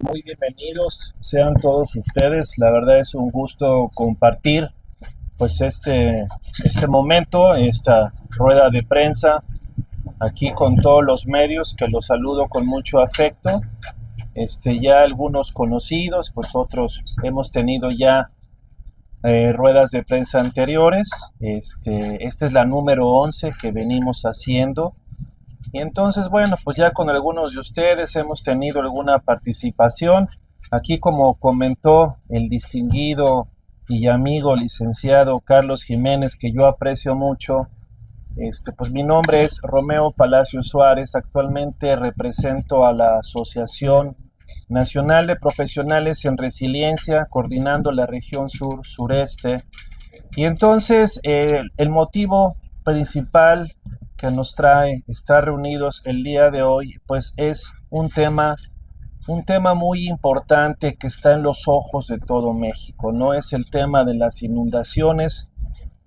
Muy bienvenidos sean todos ustedes. La verdad es un gusto compartir pues este momento, esta rueda de prensa aquí con todos los medios que los saludo con mucho afecto. Ya algunos conocidos, pues otros hemos tenido ya ruedas de prensa anteriores. Esta es la número 11 que venimos haciendo. Y entonces, bueno, pues ya con algunos de ustedes hemos tenido alguna participación. Aquí, como comentó el distinguido y amigo licenciado Carlos Jiménez, que yo aprecio mucho, pues mi nombre es Romeo Palacio Suárez. Actualmente represento a la Asociación Nacional de Profesionales en Resiliencia, coordinando la región sur-sureste. Y entonces el motivo principal que nos trae estar reunidos el día de hoy, pues es un tema muy importante que está en los ojos de todo México, ¿no? Es el tema de las inundaciones.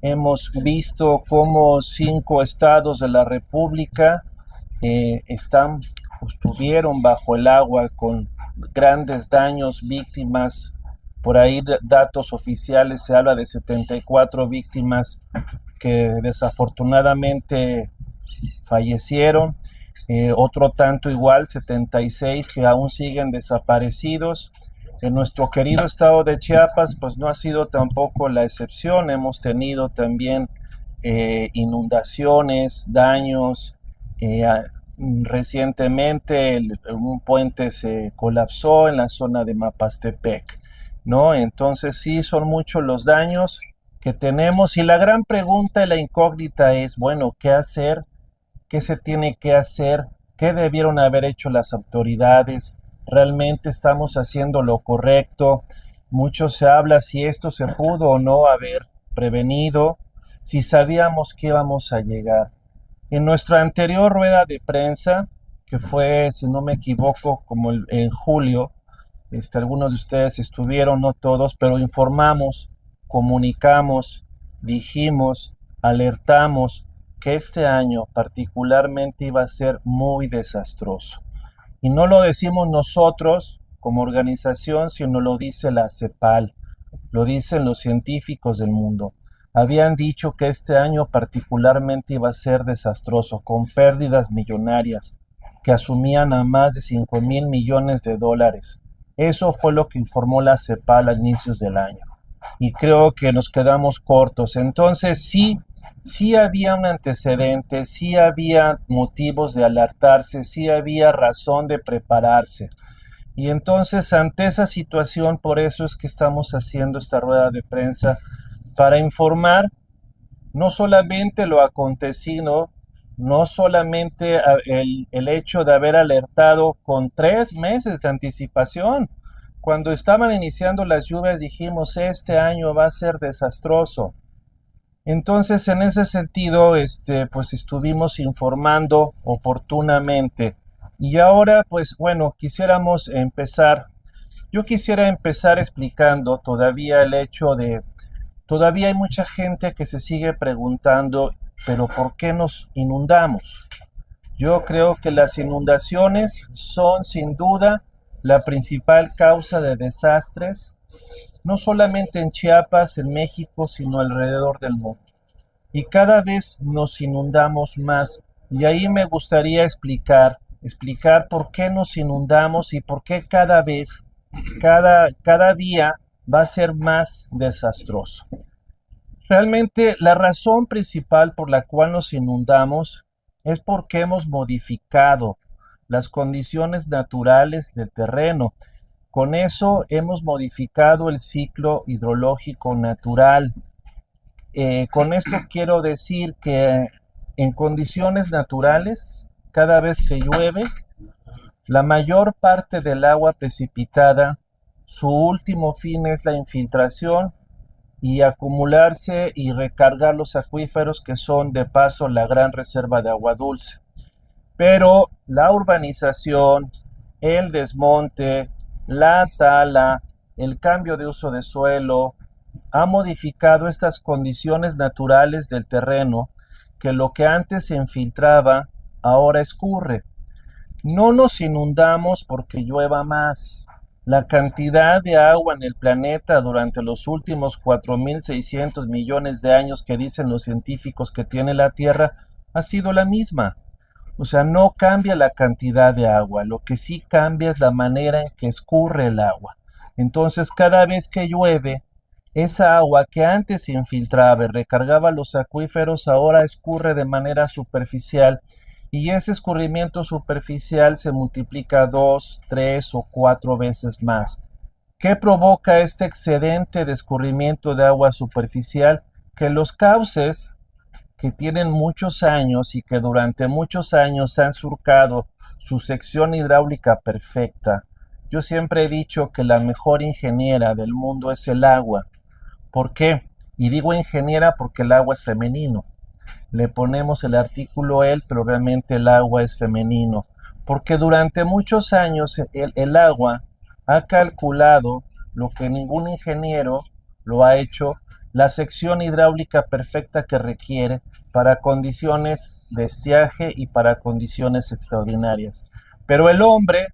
Hemos visto cómo 5 estados de la República estuvieron bajo el agua con grandes daños, víctimas. Por ahí datos oficiales se habla de 74 víctimas que desafortunadamente fallecieron, otro tanto igual, 76 que aún siguen desaparecidos. En nuestro querido estado de Chiapas, pues no ha sido tampoco la excepción. Hemos tenido también inundaciones, daños. Recientemente un puente se colapsó en la zona de Mapastepec, ¿no? Entonces sí, son muchos los daños que tenemos y la gran pregunta y la incógnita es, bueno, ¿qué hacer? ¿Qué se tiene que hacer? ¿Qué debieron haber hecho las autoridades? ¿Realmente estamos haciendo lo correcto? Mucho se habla si esto se pudo o no haber prevenido, si sabíamos que íbamos a llegar. En nuestra anterior rueda de prensa, que fue, si no me equivoco, como en julio, algunos de ustedes estuvieron, no todos, pero informamos, comunicamos, dijimos, alertamos que este año particularmente iba a ser muy desastroso. Y no lo decimos nosotros como organización, sino lo dice la CEPAL, lo dicen los científicos del mundo. Habían dicho que este año particularmente iba a ser desastroso, con pérdidas millonarias que asumían a más de 5,000 millones de dólares. Eso fue lo que informó la CEPAL a inicios del año. Y creo que nos quedamos cortos. Entonces sí había un antecedente, sí había motivos de alertarse, sí había razón de prepararse. Y entonces ante esa situación, por eso es que estamos haciendo esta rueda de prensa para informar no solamente lo acontecido, no solamente el hecho de haber alertado con 3 meses de anticipación. Cuando estaban iniciando las lluvias dijimos, este año va a ser desastroso. Entonces, en ese sentido, pues estuvimos informando oportunamente. Y ahora, pues bueno, yo quisiera empezar explicando todavía el hecho de, todavía hay mucha gente que se sigue preguntando, pero ¿por qué nos inundamos? Yo creo que las inundaciones son sin duda la principal causa de desastres, no solamente en Chiapas, en México, sino alrededor del mundo. Y cada vez nos inundamos más. Y ahí me gustaría explicar por qué nos inundamos y por qué cada vez, cada día va a ser más desastroso. Realmente la razón principal por la cual nos inundamos es porque hemos modificado las condiciones naturales del terreno. Con eso hemos modificado el ciclo hidrológico natural. Con esto quiero decir que en condiciones naturales, cada vez que llueve, la mayor parte del agua precipitada, su último fin es la infiltración y acumularse y recargar los acuíferos que son de paso la gran reserva de agua dulce. Pero la urbanización, el desmonte, la tala, el cambio de uso de suelo, ha modificado estas condiciones naturales del terreno que lo que antes se infiltraba ahora escurre. No nos inundamos porque llueva más, la cantidad de agua en el planeta durante los últimos 4.600 millones de años que dicen los científicos que tiene la Tierra ha sido la misma. O sea, no cambia la cantidad de agua, lo que sí cambia es la manera en que escurre el agua. Entonces, cada vez que llueve, esa agua que antes se infiltraba y recargaba los acuíferos, ahora escurre de manera superficial y ese escurrimiento superficial se multiplica 2, 3 o 4 veces más. ¿Qué provoca este excedente de escurrimiento de agua superficial? Que los cauces que tienen muchos años y que durante muchos años han surcado su sección hidráulica perfecta. Yo siempre he dicho que la mejor ingeniera del mundo es el agua. ¿Por qué? Y digo ingeniera porque el agua es femenino. Le ponemos el artículo el, pero realmente el agua es femenino. Porque durante muchos años el agua ha calculado lo que ningún ingeniero lo ha hecho, la sección hidráulica perfecta que requiere para condiciones de estiaje y para condiciones extraordinarias. Pero el hombre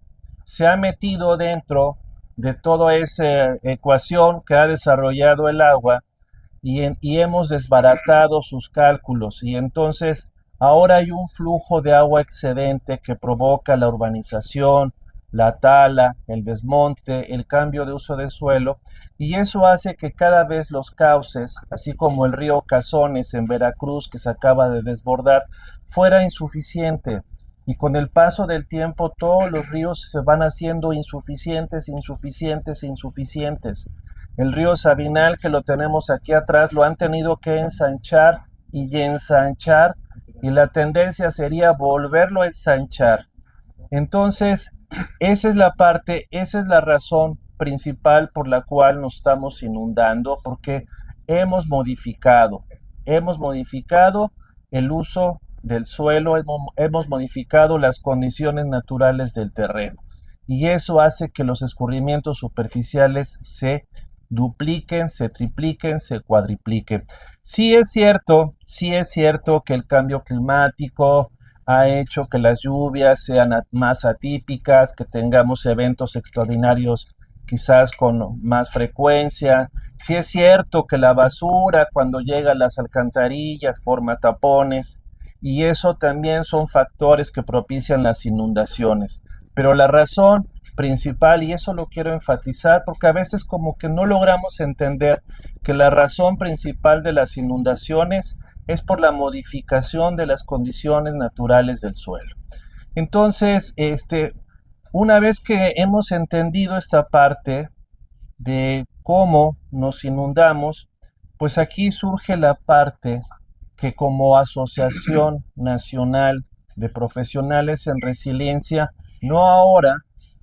se ha metido dentro de toda esa ecuación que ha desarrollado el agua y hemos desbaratado sus cálculos y entonces ahora hay un flujo de agua excedente que provoca la urbanización, la tala, el desmonte, el cambio de uso de suelo y eso hace que cada vez los cauces, así como el río Cazones en Veracruz que se acaba de desbordar, fuera insuficiente. Y con el paso del tiempo todos los ríos se van haciendo insuficientes, insuficientes, insuficientes. El río Sabinal, que lo tenemos aquí atrás, lo han tenido que ensanchar y ensanchar, y la tendencia sería volverlo a ensanchar. Entonces, esa es la parte, esa es la razón principal por la cual nos estamos inundando, porque hemos modificado el uso del suelo, hemos modificado las condiciones naturales del terreno. Y eso hace que los escurrimientos superficiales se dupliquen, se tripliquen, se cuadripliquen. Sí es cierto que el cambio climático ha hecho que las lluvias sean más atípicas, que tengamos eventos extraordinarios quizás con más frecuencia. Sí es cierto que la basura cuando llega a las alcantarillas forma tapones y eso también son factores que propician las inundaciones. Pero la razón principal, y eso lo quiero enfatizar porque a veces como que no logramos entender que la razón principal de las inundaciones es por la modificación de las condiciones naturales del suelo. Entonces, una vez que hemos entendido esta parte de cómo nos inundamos, pues aquí surge la parte que como Asociación Nacional de Profesionales en Resiliencia, no ahora,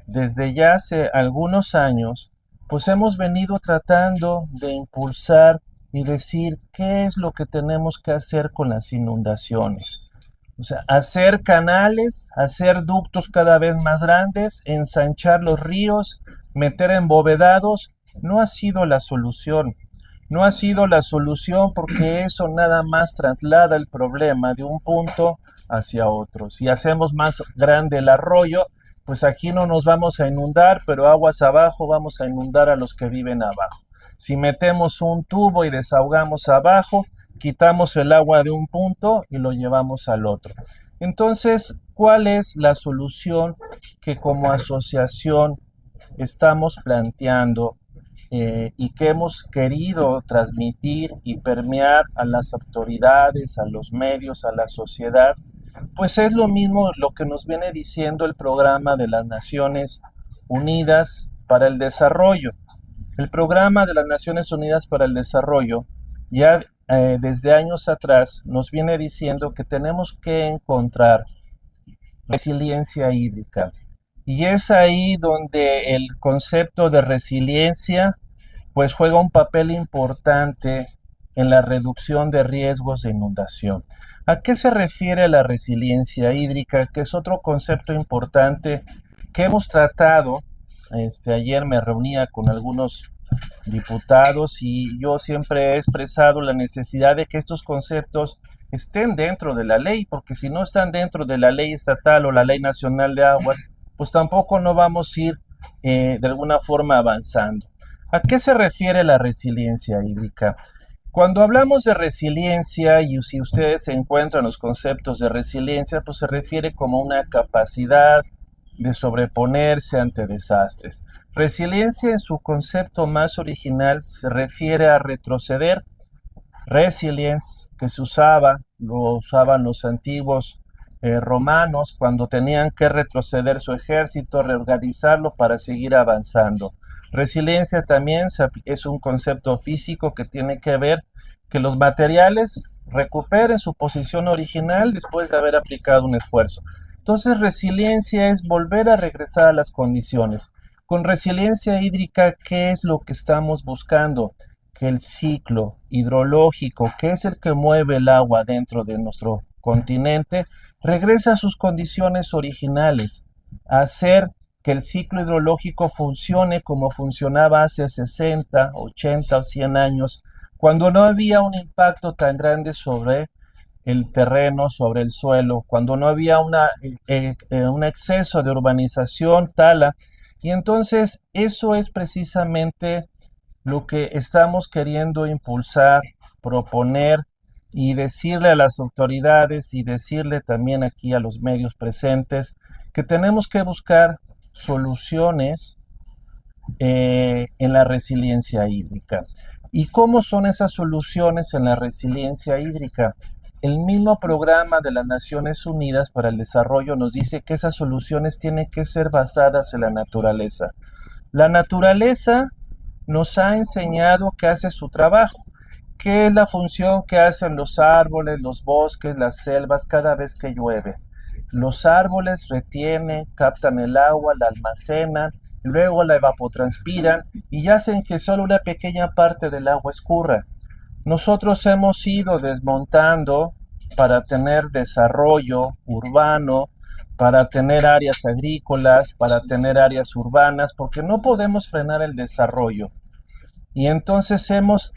desde ya hace algunos años, pues hemos venido tratando de impulsar y decir qué es lo que tenemos que hacer con las inundaciones. O sea, hacer canales, hacer ductos cada vez más grandes, ensanchar los ríos, meter embovedados, no ha sido la solución. No ha sido la solución porque eso nada más traslada el problema de un punto hacia otro. Si hacemos más grande el arroyo, pues aquí no nos vamos a inundar, pero aguas abajo vamos a inundar a los que viven abajo. Si metemos un tubo y desahogamos abajo, quitamos el agua de un punto y lo llevamos al otro. Entonces, ¿cuál es la solución que como asociación estamos planteando y que hemos querido transmitir y permear a las autoridades, a los medios, a la sociedad? Pues es lo mismo lo que nos viene diciendo el programa de las Naciones Unidas para el Desarrollo. El programa de las Naciones Unidas para el Desarrollo ya desde años atrás nos viene diciendo que tenemos que encontrar resiliencia hídrica. Y es ahí donde el concepto de resiliencia pues juega un papel importante en la reducción de riesgos de inundación. ¿A qué se refiere la resiliencia hídrica? Que es otro concepto importante que hemos tratado. Ayer me reunía con algunos diputados y yo siempre he expresado la necesidad de que estos conceptos estén dentro de la ley, porque si no están dentro de la ley estatal o la ley nacional de aguas, pues tampoco no vamos a ir de alguna forma avanzando. ¿A qué se refiere la resiliencia hídrica? Cuando hablamos de resiliencia, y si ustedes encuentran los conceptos de resiliencia, pues se refiere como una capacidad de sobreponerse ante desastres. Resiliencia en su concepto más original se refiere a retroceder. Resilience, que lo usaban los antiguos romanos cuando tenían que retroceder su ejército, reorganizarlo para seguir avanzando. Resiliencia también es un concepto físico que tiene que ver que los materiales recuperen su posición original después de haber aplicado un esfuerzo. Entonces, resiliencia es volver a regresar a las condiciones. Con resiliencia hídrica, ¿qué es lo que estamos buscando? Que el ciclo hidrológico, que es el que mueve el agua dentro de nuestro continente, regresa a sus condiciones originales, a hacer que el ciclo hidrológico funcione como funcionaba hace 60, 80 o 100 años, cuando no había un impacto tan grande sobre el terreno, sobre el suelo, cuando no había un exceso de urbanización, tala, y entonces eso es precisamente lo que estamos queriendo impulsar, proponer y decirle a las autoridades y decirle también aquí a los medios presentes que tenemos que buscar soluciones en la resiliencia hídrica. ¿Y cómo son esas soluciones en la resiliencia hídrica? El mismo programa de las Naciones Unidas para el Desarrollo nos dice que esas soluciones tienen que ser basadas en la naturaleza. La naturaleza nos ha enseñado que hace su trabajo, qué es la función que hacen los árboles, los bosques, las selvas cada vez que llueve. Los árboles retienen, captan el agua, la almacenan, luego la evapotranspiran y hacen que solo una pequeña parte del agua escurra. Nosotros hemos ido desmontando para tener desarrollo urbano, para tener áreas agrícolas, para tener áreas urbanas, porque no podemos frenar el desarrollo. Y entonces hemos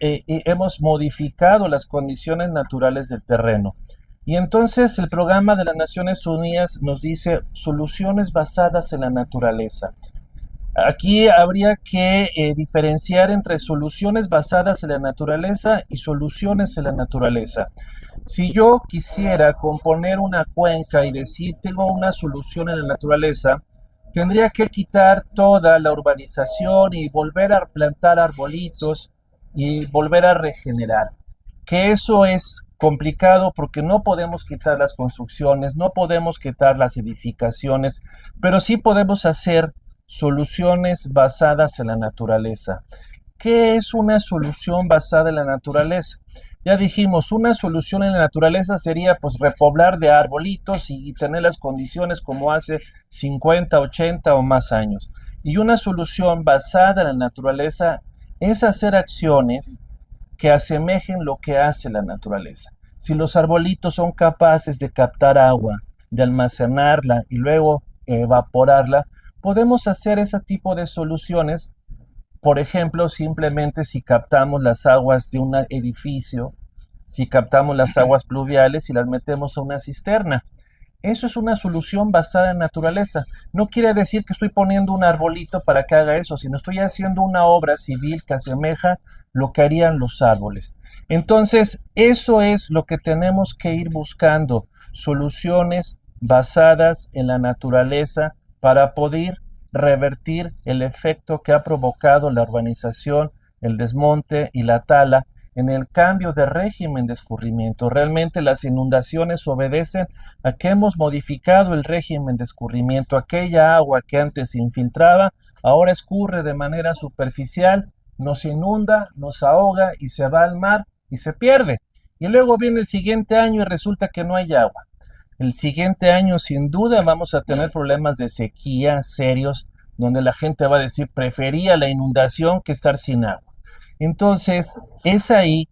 modificado las condiciones naturales del terreno. Y entonces el programa de las Naciones Unidas nos dice soluciones basadas en la naturaleza. Aquí habría que diferenciar entre soluciones basadas en la naturaleza y soluciones en la naturaleza. Si yo quisiera componer una cuenca y decir tengo una solución en la naturaleza, tendría que quitar toda la urbanización y volver a plantar arbolitos y volver a regenerar. Que eso es complicado porque no podemos quitar las construcciones, no podemos quitar las edificaciones, pero sí podemos hacer soluciones basadas en la naturaleza. ¿Qué es una solución basada en la naturaleza? Ya dijimos, una solución en la naturaleza sería pues repoblar de arbolitos y tener las condiciones como hace 50, 80 o más años. Y una solución basada en la naturaleza es hacer acciones que asemejen lo que hace la naturaleza. Si los arbolitos son capaces de captar agua, de almacenarla y luego evaporarla, podemos hacer ese tipo de soluciones. Por ejemplo, simplemente si captamos las aguas de un edificio, si captamos las aguas pluviales y las metemos a una cisterna. Eso es una solución basada en naturaleza. No quiere decir que estoy poniendo un arbolito para que haga eso, sino estoy haciendo una obra civil que asemeja lo que harían los árboles. Entonces, eso es lo que tenemos que ir buscando, soluciones basadas en la naturaleza para poder revertir el efecto que ha provocado la urbanización, el desmonte y la tala en el cambio de régimen de escurrimiento. Realmente las inundaciones obedecen a que hemos modificado el régimen de escurrimiento. Aquella agua que antes se infiltraba, ahora escurre de manera superficial, nos inunda, nos ahoga y se va al mar y se pierde. Y luego viene el siguiente año y resulta que no hay agua. El siguiente año sin duda vamos a tener problemas de sequía serios, donde la gente va a decir prefería la inundación que estar sin agua. Entonces, es ahí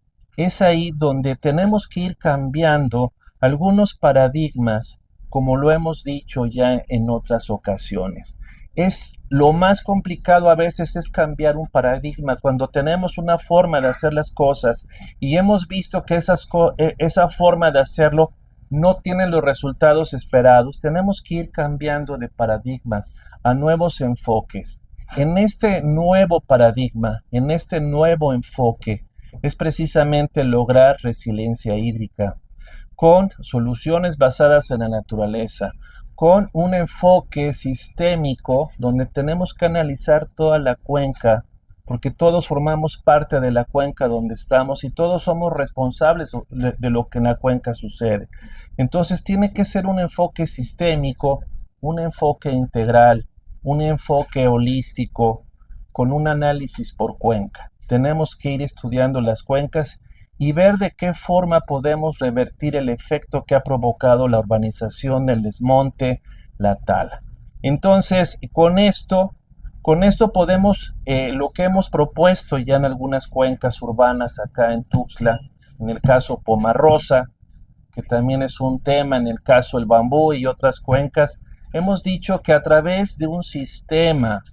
donde tenemos que ir cambiando algunos paradigmas, como lo hemos dicho ya en otras ocasiones. Es lo más complicado a veces es cambiar un paradigma cuando tenemos una forma de hacer las cosas y hemos visto que esa forma de hacerlo no tiene los resultados esperados. Tenemos que ir cambiando de paradigmas a nuevos enfoques. En este nuevo paradigma, en este nuevo enfoque, es precisamente lograr resiliencia hídrica con soluciones basadas en la naturaleza, con un enfoque sistémico donde tenemos que analizar toda la cuenca, porque todos formamos parte de la cuenca donde estamos y todos somos responsables de lo que en la cuenca sucede. Entonces tiene que ser un enfoque sistémico, un enfoque integral, un enfoque holístico, con un análisis por cuenca. Tenemos que ir estudiando las cuencas y ver de qué forma podemos revertir el efecto que ha provocado la urbanización, el desmonte, la tala. Entonces, con esto podemos, lo que hemos propuesto ya en algunas cuencas urbanas acá en Tuxtla, en el caso Pomarrosa, que también es un tema, en el caso El Bambú y otras cuencas, hemos dicho que a través de un sistema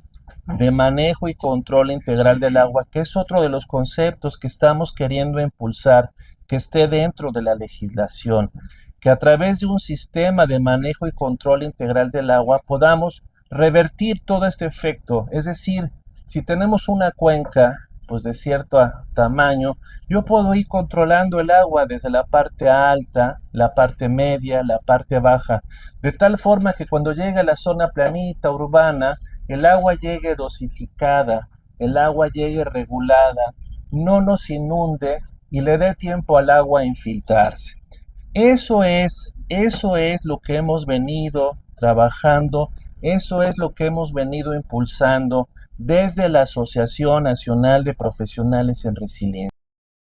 de manejo y control integral del agua, que es otro de los conceptos que estamos queriendo impulsar, que esté dentro de la legislación, que a través de un sistema de manejo y control integral del agua podamos revertir todo este efecto. Es decir, si tenemos una cuenca pues de cierto tamaño, yo puedo ir controlando el agua desde la parte alta, la parte media, la parte baja, de tal forma que cuando llegue a la zona planita urbana, el agua llegue dosificada, el agua llegue regulada, no nos inunde y le dé tiempo al agua a infiltrarse. Eso es lo que hemos venido trabajando, eso es lo que hemos venido impulsando desde la Asociación Nacional de Profesionales en Resiliencia.